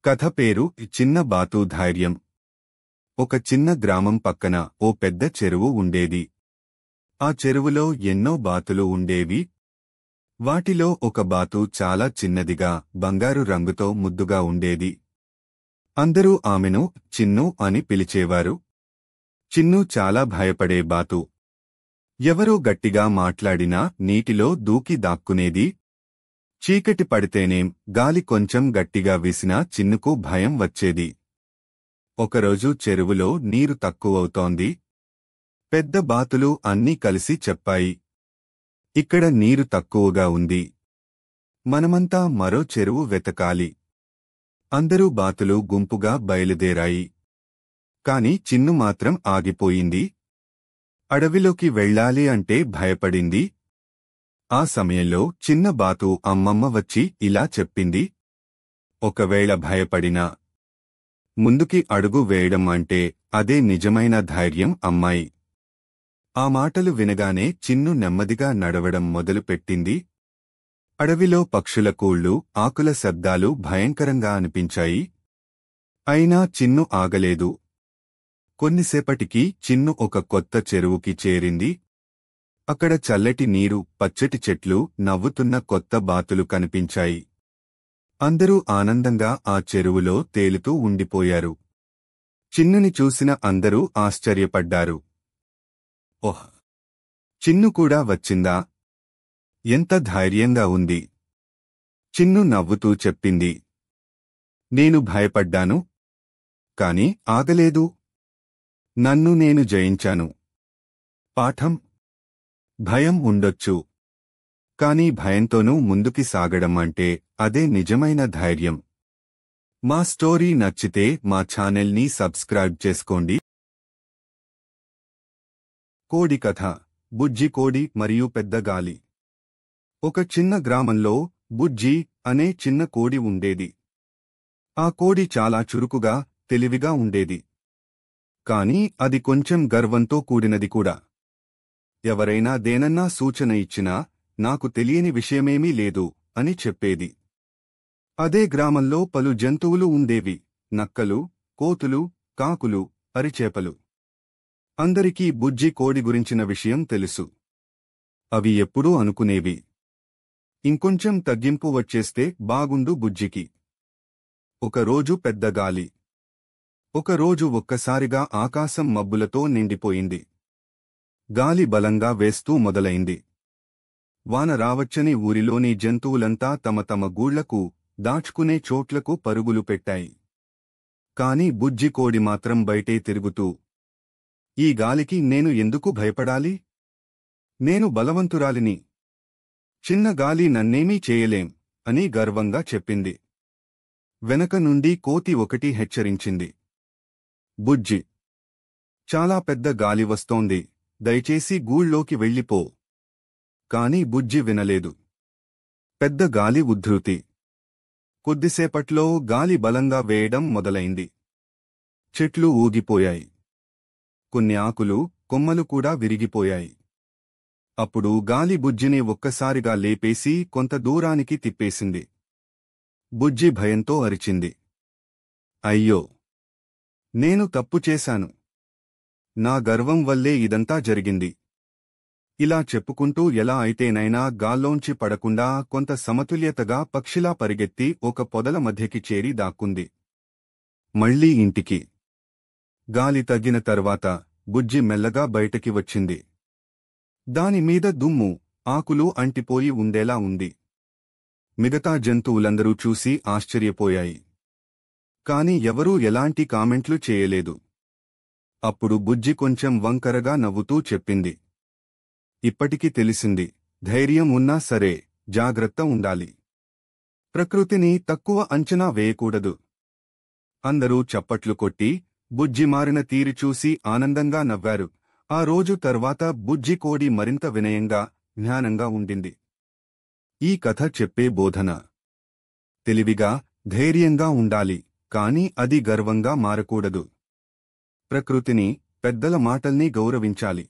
కథ పేరు చిన్న బాతు ధైర్యం. ఒక చిన్న గ్రామం పక్కన ఓ పెద్ద చెరువు ఉండేది. ఆ చెరువులో ఎన్నో బాతులు ఉండేవి. వాటిలో ఒక బాతు చాలా చిన్నదిగా బంగారు రంగుతో ముద్దుగా ఉండేది. అందరూ ఆమెను చిన్ను అని పిలిచేవారు. చిన్ను చాలా భయపడే బాతు. ఎవరో గట్టిగా మాట్లాడినా నీటిలో దూకి దాక్కునేది. చీకటి పడితేనేం గాలి కొంచెం గట్టిగా వీసినా చిన్నుకు భయం వచ్చేది. ఒకరోజు చెరువులో నీరు తక్కువవుతోంది. పెద్ద బాతులు అన్నీ కలిసి చెప్పాయి, ఇక్కడ నీరు తక్కువగా ఉంది. మనమంతా మరో చెరువు వెతకాలి. అందరూ బాతులు గుంపుగా బయలుదేరాయి. కాని చిన్ను మాత్రం ఆగిపోయింది. అడవిలోకి వెళ్ళాలి అంటే భయపడింది. ఆ సమయంలో చిన్న బాతు అమ్మమ్మ వచ్చి ఇలా చెప్పింది, ఒకవేళ భయపడినా ముందుకి అడుగు వేయడం అంటే అదే నిజమైన ధైర్యం అమ్మాయి. ఆ మాటలు వినగానే చిన్ను నెమ్మదిగా నడవడం మొదలుపెట్టింది. అడవిలో పక్షుల కూళ్ళు, ఆకుల శబ్దాలు భయంకరంగా అనిపించాయి. అయినా చిన్ను ఆగలేదు. కొన్నిసేపటికి చిన్ను ఒక కొత్త చెరువుకి చేరింది. అక్కడ చల్లటి నీరు, పచ్చటి చెట్లు, నవ్వుతున్న కొత్త బాతులు కనిపించాయి. అందరూ ఆనందంగా ఆ చెరువులో తేలుతూ ఉండిపోయారు. చిన్నుని చూసిన అందరూ ఆశ్చర్యపడ్డారు. ఓహ్, చిన్ను కూడా వచ్చిందా? ఎంత ధైర్యంగా ఉంది! చిన్ను నవ్వుతూ చెప్పింది, నేను భయపడ్డాను, కాని ఆగలేదు. నన్ను నేను జయించాను. పాఠం: భయం ఉండొచ్చు, కానీ భయంతోనూ ముందుకి సాగడం అంటే అదే నిజమైన ధైర్యం. మా స్టోరీ నచ్చితే మా ఛానల్ని సబ్స్క్రైబ్ చేసుకోండి. కోడి కథ. బుజ్జి కోడి మరియు పెద్ద గాలి. ఒక చిన్న గ్రామంలో బుజ్జి అనే చిన్న కోడి ఉండేది. ఆ కోడి చాలా చురుకుగా, తెలివిగా ఉండేది. కాని అది కొంచెం గర్వంతో కూడినది కూడా. ఎవరైనా దేనన్నా సూచన ఇచ్చినా నాకు తెలియని విషయమేమీ లేదు అని చెప్పేది. అదే గ్రామంలో పలు జంతువులు ఉండేవి. నక్కలు, కోతులు, కాకులు, అరిచేపలు. అందరికీ బుజ్జి కోడి గురించిన విషయం తెలుసు. అవి ఎప్పుడూ అనుకునేవి, ఇంకొంచెం తగ్గింపు వచ్చేస్తే బాగుండు బుజ్జికి. ఒకరోజు పెద్ద గాలి. ఒకరోజు ఒక్కసారిగా ఆకాశం మబ్బులతో నిండిపోయింది. గాలి బలంగా వేస్తూ మొదలైంది. వాన రావచ్చని ఊరిలోని జంతువులంతా తమ తమ గూళ్లకు, దాచుకునే చోట్లకు పరుగులు పెట్టాయి. కాని బుజ్జి కోడి మాత్రం బయటే తిరుగుతూ, ఈ గాలికి నేను ఎందుకు భయపడాలి? నేను బలవంతురాలిని. చిన్న గాలి నన్నేమీ చేయలేం అని గర్వంగా చెప్పింది. వెనక నుండి కోతి ఒకటి హెచ్చరించింది, బుజ్జి, చాలా పెద్ద గాలి వస్తోంది, దయచేసి గూళ్ళోకి వెళ్ళిపో. కాని బుజ్జి వినలేదు. పెద్ద గాలి ఉద్ధృతి. కొద్దిసేపట్లో గాలి బలంగా వేయడం మొదలైంది. చెట్లు ఊగిపోయాయి. కొన్ని ఆకులు, కొమ్మలు కూడా విరిగిపోయాయి. అప్పుడు గాలి బుజ్జిని ఒక్కసారిగా లేపేసి కొంత దూరానికి తిప్పేసింది. బుజ్జి భయంతో అరిచింది, అయ్యో, నేను తప్పు చేశాను. నా గర్వం వల్లే ఇదంతా జరిగింది. ఇలా చెప్పుకుంటూ ఎలా అయితేనైనా గాల్లోంచి పడకుండా కొంత సమతుల్యతగా పక్షిలా పరిగెత్తి ఒక పొదల మధ్యకి చేరి దాక్కుంది. మళ్లీ ఇంటికి. గాలి తగ్గిన తర్వాత బుజ్జి మెల్లగా బయటకి వచ్చింది. దానిమీద దుమ్ము, ఆకులు అంటిపోయి ఉండేలా ఉంది. మిగతా జంతువులందరూ చూసి ఆశ్చర్యపోయాయి. కాని ఎవరూ ఎలాంటి కామెంట్లు చేయలేదు. అప్పుడు బుజ్జి కొంచెం వంకరగా నవ్వుతూ చెప్పింది, ఇప్పటికి తెలిసింది, ధైర్యం ఉన్నా సరే జాగ్రత్త ఉండాలి. ప్రకృతిని తక్కువ అంచనా వేయకూడదు. అందరూ చప్పట్లు కొట్టి బుజ్జి మారిన తీరు చూసి ఆనందంగా నవ్వారు. ఆ రోజు తర్వాత బుజ్జి కోడి మరింత వినయంగా, జ్ఞానంగా ఉండింది. ఈ కథ చెప్పే బోధన: తెలివిగా, ధైర్యంగా ఉండాలి, కాని అది గర్వంగా మారకూడదు. ప్రకృతిని, పెద్దల మాటల్ని గౌరవించాలి.